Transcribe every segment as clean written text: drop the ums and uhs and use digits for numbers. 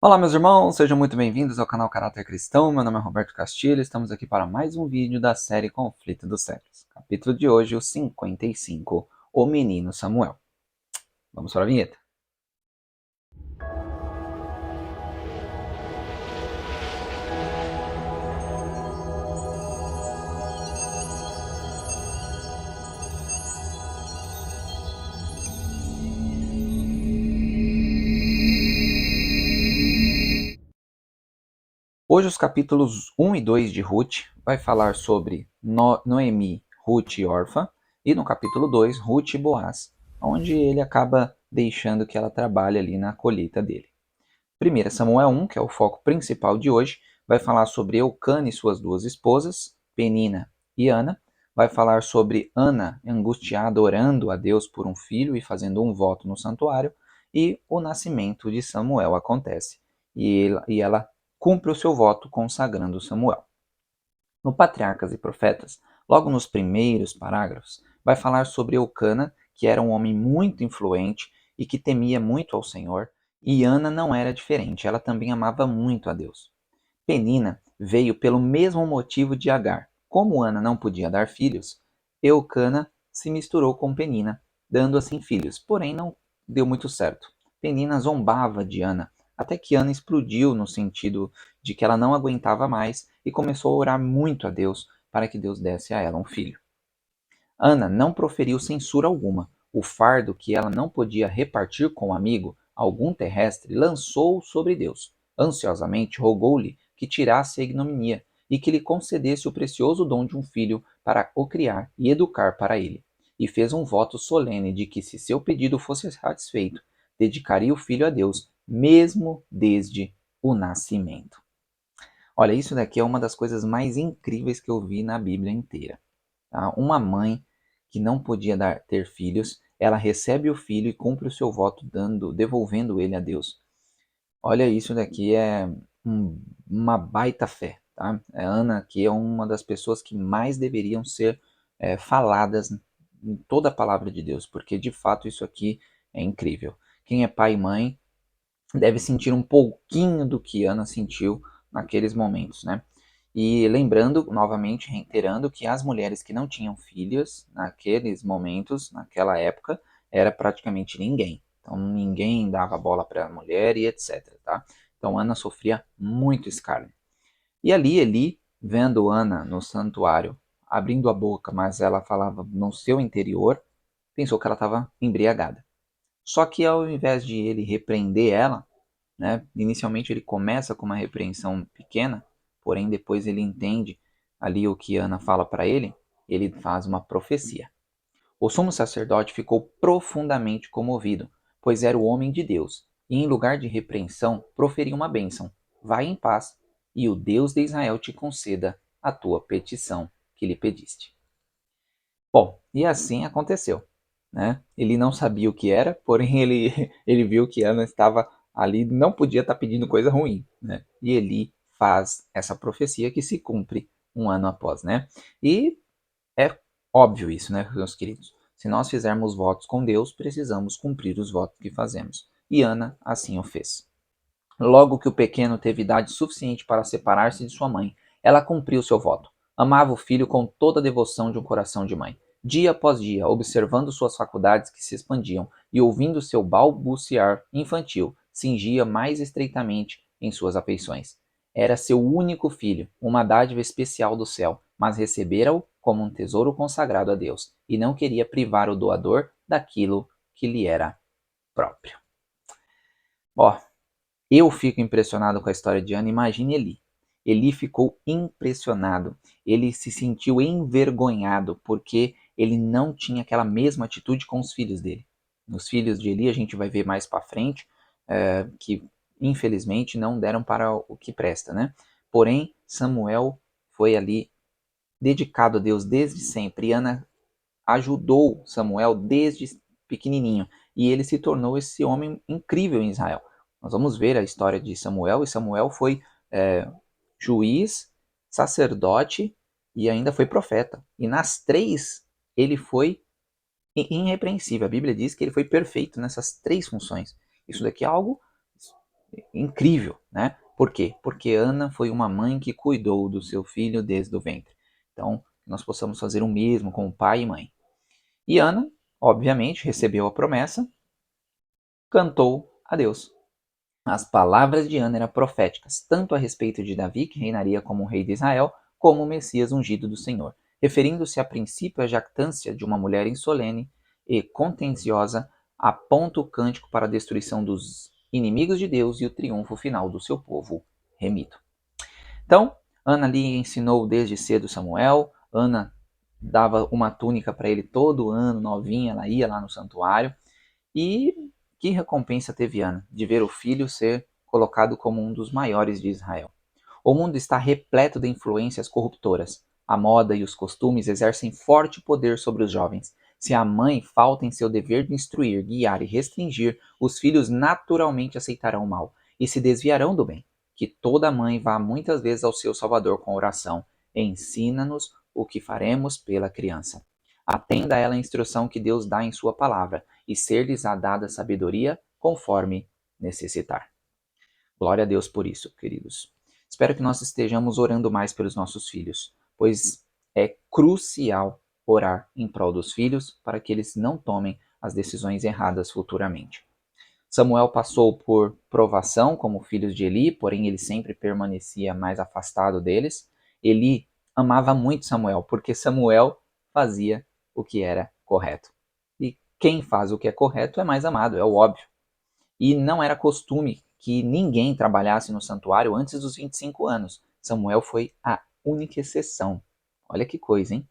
Olá, meus irmãos, sejam muito bem-vindos ao canal Caráter Cristão. Meu nome é Roberto Castilho, estamos aqui para mais um vídeo da série Conflito dos Séculos. Capítulo de hoje, o 55, O Menino Samuel. Vamos para a vinheta. Hoje os capítulos 1 e 2 de Ruth vai falar sobre Noemi, Ruth e Orfa, e no capítulo 2, Ruth e Boaz, onde ele acaba deixando que ela trabalhe ali na colheita dele. 1 Samuel 1, que é o foco principal de hoje, vai falar sobre Eucana e suas duas esposas, Penina e Ana. Vai falar sobre Ana angustiada orando a Deus por um filho e fazendo um voto no santuário. E o nascimento de Samuel acontece. E ela cumpre o seu voto consagrando Samuel. No Patriarcas e Profetas, logo nos primeiros parágrafos, vai falar sobre Eucana, que era um homem muito influente e que temia muito ao Senhor, e Ana não era diferente, ela também amava muito a Deus. Penina veio pelo mesmo motivo de Agar. Como Ana não podia dar filhos, Eucana se misturou com Penina, dando assim filhos, porém não deu muito certo. Penina zombava de Ana, até que Ana explodiu no sentido de que ela não aguentava mais e começou a orar muito a Deus para que Deus desse a ela um filho. Ana não proferiu censura alguma. O fardo que ela não podia repartir com um amigo, algum terrestre, lançou-o sobre Deus. Ansiosamente rogou-lhe que tirasse a ignominia e que lhe concedesse o precioso dom de um filho para o criar e educar para ele. E fez um voto solene de que, se seu pedido fosse satisfeito, dedicaria o filho a Deus, mesmo desde o nascimento. Olha, isso daqui é uma das coisas mais incríveis que eu vi na Bíblia inteira. Tá? Uma mãe que não podia ter filhos, ela recebe o filho e cumpre o seu voto, devolvendo ele a Deus. Olha, isso daqui é uma baita fé. Tá? Ana, que é uma das pessoas que mais deveriam ser faladas em toda a palavra de Deus, porque de fato isso aqui é incrível. Quem é pai e mãe deve sentir um pouquinho do que Ana sentiu naqueles momentos, né? E lembrando, novamente, reiterando, que as mulheres que não tinham filhos naqueles momentos, naquela época, era praticamente ninguém. Então ninguém dava bola para a mulher e etc. Tá? Então Ana sofria muito escárnio. E ali Eli, vendo Ana no santuário, abrindo a boca, mas ela falava no seu interior, pensou que ela estava embriagada. Só que ao invés de ele repreender ela, né? Inicialmente ele começa com uma repreensão pequena, porém depois ele entende ali o que Ana fala para ele, ele faz uma profecia. O sumo sacerdote ficou profundamente comovido, pois era o homem de Deus, e em lugar de repreensão proferiu uma bênção: vai em paz, e o Deus de Israel te conceda a tua petição que lhe pediste. Bom, e assim aconteceu, né? Ele não sabia o que era, porém ele viu que Ana estava ali, não podia estar pedindo coisa ruim, né? E ele faz essa profecia que se cumpre um ano após, né? E é óbvio isso, né, meus queridos? Se nós fizermos votos com Deus, precisamos cumprir os votos que fazemos. E Ana assim o fez. Logo que o pequeno teve idade suficiente para separar-se de sua mãe, ela cumpriu seu voto. Amava o filho com toda a devoção de um coração de mãe. Dia após dia, observando suas faculdades que se expandiam e ouvindo seu balbuciar infantil, cingia mais estreitamente em suas afeições. Era seu único filho, uma dádiva especial do céu, mas recebera-o como um tesouro consagrado a Deus, e não queria privar o doador daquilo que lhe era próprio. Ó, eu fico impressionado com a história de Ana. Imagine Eli. Eli ficou impressionado. Ele se sentiu envergonhado porque ele não tinha aquela mesma atitude com os filhos dele. Nos filhos de Eli, a gente vai ver mais para frente, que infelizmente não deram para o que presta, né? Porém, Samuel foi ali dedicado a Deus desde sempre. E Ana ajudou Samuel desde pequenininho e ele se tornou esse homem incrível em Israel. Nós vamos ver a história de Samuel, e Samuel foi juiz, sacerdote e ainda foi profeta. E nas três ele foi irrepreensível. A Bíblia diz que ele foi perfeito nessas três funções. Isso daqui é algo incrível, né? Por quê? Porque Ana foi uma mãe que cuidou do seu filho desde o ventre. Então, nós possamos fazer o mesmo com o pai e mãe. E Ana, obviamente, recebeu a promessa, cantou a Deus. As palavras de Ana eram proféticas, tanto a respeito de Davi, que reinaria como rei de Israel, como o Messias ungido do Senhor, referindo-se a princípio à jactância de uma mulher insolene e contenciosa, aponta o cântico para a destruição dos inimigos de Deus e o triunfo final do seu povo remido. Então, Ana ali ensinou desde cedo Samuel, Ana dava uma túnica para ele todo ano, novinha, ela ia lá no santuário, e que recompensa teve Ana de ver o filho ser colocado como um dos maiores de Israel. O mundo está repleto de influências corruptoras. A moda e os costumes exercem forte poder sobre os jovens. Se a mãe falta em seu dever de instruir, guiar e restringir, os filhos naturalmente aceitarão o mal e se desviarão do bem. Que toda mãe vá muitas vezes ao seu Salvador com oração. Ensina-nos o que faremos pela criança. Atenda a ela a instrução que Deus dá em sua palavra, e ser-lhes-á dada sabedoria conforme necessitar. Glória a Deus por isso, queridos. Espero que nós estejamos orando mais pelos nossos filhos, pois é crucial orar em prol dos filhos para que eles não tomem as decisões erradas futuramente. Samuel passou por provação como filhos de Eli, porém ele sempre permanecia mais afastado deles. Eli amava muito Samuel, porque Samuel fazia o que era correto. E quem faz o que é correto é mais amado, é o óbvio. E não era costume que ninguém trabalhasse no santuário antes dos 25 anos. Samuel foi a única exceção. Olha que coisa, hein?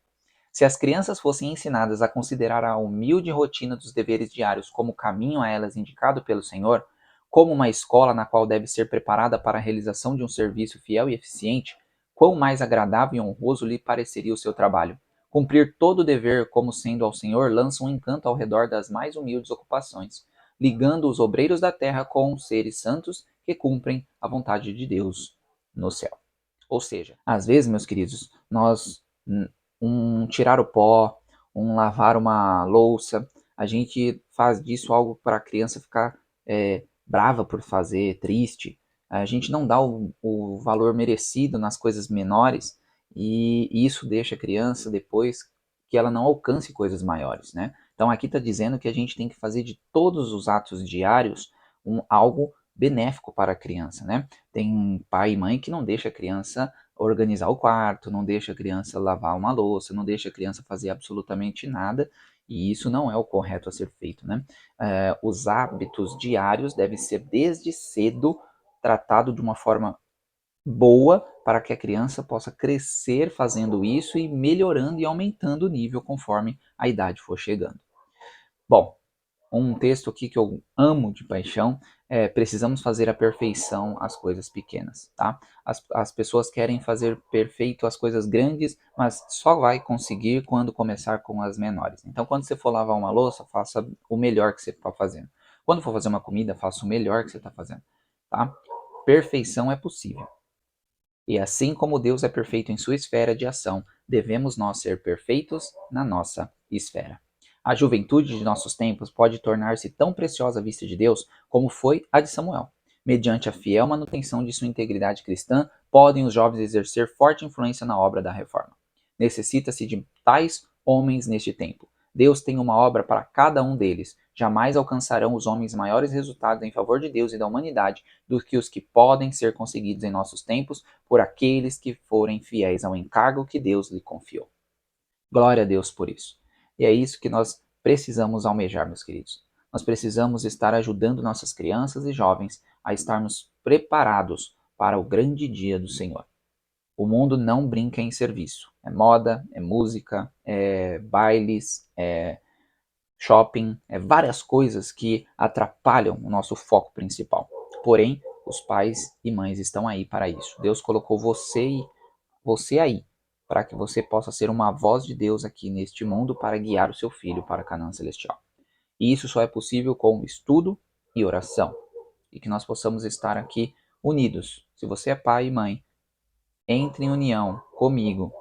Se as crianças fossem ensinadas a considerar a humilde rotina dos deveres diários como caminho a elas indicado pelo Senhor, como uma escola na qual deve ser preparada para a realização de um serviço fiel e eficiente, quão mais agradável e honroso lhe pareceria o seu trabalho. Cumprir todo o dever como sendo ao Senhor lança um encanto ao redor das mais humildes ocupações, ligando os obreiros da terra com os seres santos que cumprem a vontade de Deus no céu. Ou seja, às vezes, meus queridos, nós tirar o pó, lavar uma louça, a gente faz disso algo para a criança ficar brava por fazer, triste. A gente não dá o valor merecido nas coisas menores e isso deixa a criança depois que ela não alcance coisas maiores, né? Então aqui está dizendo que a gente tem que fazer de todos os atos diários algo benéfico para a criança, né? Tem pai e mãe que não deixa a criança organizar o quarto, não deixa a criança lavar uma louça, não deixa a criança fazer absolutamente nada, e isso não é o correto a ser feito, né? Os hábitos diários devem ser desde cedo tratado de uma forma boa para que a criança possa crescer fazendo isso e melhorando e aumentando o nível conforme a idade for chegando. Bom, um texto aqui que eu amo de paixão é: precisamos fazer a perfeição as coisas pequenas, tá? As pessoas querem fazer perfeito as coisas grandes, mas só vai conseguir quando começar com as menores. Então, quando você for lavar uma louça, faça o melhor que você está fazendo. Quando for fazer uma comida, faça o melhor que você está fazendo, tá? Perfeição é possível. E assim como Deus é perfeito em sua esfera de ação, devemos nós ser perfeitos na nossa esfera. A juventude de nossos tempos pode tornar-se tão preciosa à vista de Deus como foi a de Samuel. Mediante a fiel manutenção de sua integridade cristã, podem os jovens exercer forte influência na obra da reforma. Necessita-se de tais homens neste tempo. Deus tem uma obra para cada um deles. Jamais alcançarão os homens maiores resultados em favor de Deus e da humanidade do que os que podem ser conseguidos em nossos tempos por aqueles que forem fiéis ao encargo que Deus lhe confiou. Glória a Deus por isso. E é isso que nós precisamos almejar, meus queridos. Nós precisamos estar ajudando nossas crianças e jovens a estarmos preparados para o grande dia do Senhor. O mundo não brinca em serviço. É moda, é música, é bailes, é shopping, várias coisas que atrapalham o nosso foco principal. Porém, os pais e mães estão aí para isso. Deus colocou você aí para que você possa ser uma voz de Deus aqui neste mundo para guiar o seu filho para Canaã Celestial. E isso só é possível com estudo e oração. E que nós possamos estar aqui unidos. Se você é pai e mãe, entre em união comigo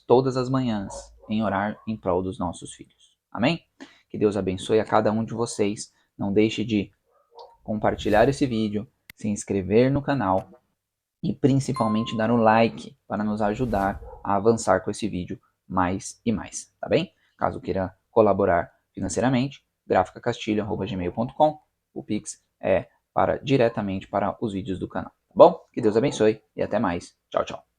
todas as manhãs em orar em prol dos nossos filhos. Amém? Que Deus abençoe a cada um de vocês. Não deixe de compartilhar esse vídeo, se inscrever no canal e principalmente dar um like para nos ajudar a avançar com esse vídeo mais e mais, tá bem? Caso queira colaborar financeiramente, graficacastilho@gmail.com, o Pix é diretamente para os vídeos do canal, tá bom? Que Deus abençoe e até mais. Tchau, tchau.